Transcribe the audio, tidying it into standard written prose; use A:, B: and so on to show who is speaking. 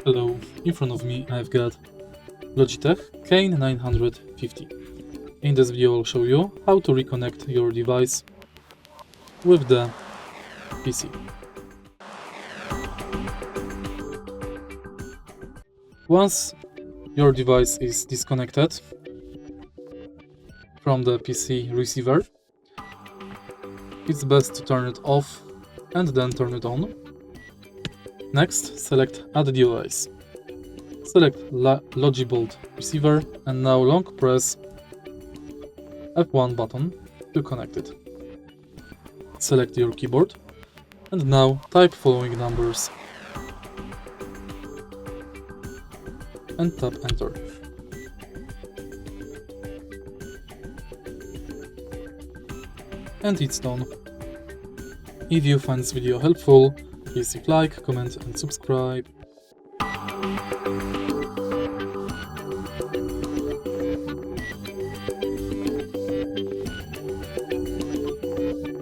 A: Hello, in front of me I've got Logitech MK950. In this video I'll show you how to reconnect your device with the PC. Once your device is disconnected from the PC receiver, it's best to turn it off and then turn it on. Next, select Add Device. Select Logibolt receiver and now long press F1 button to connect it. Select your keyboard and now type following numbers and tap enter. And it's done. If you find this video helpful, please leave like, comment and subscribe.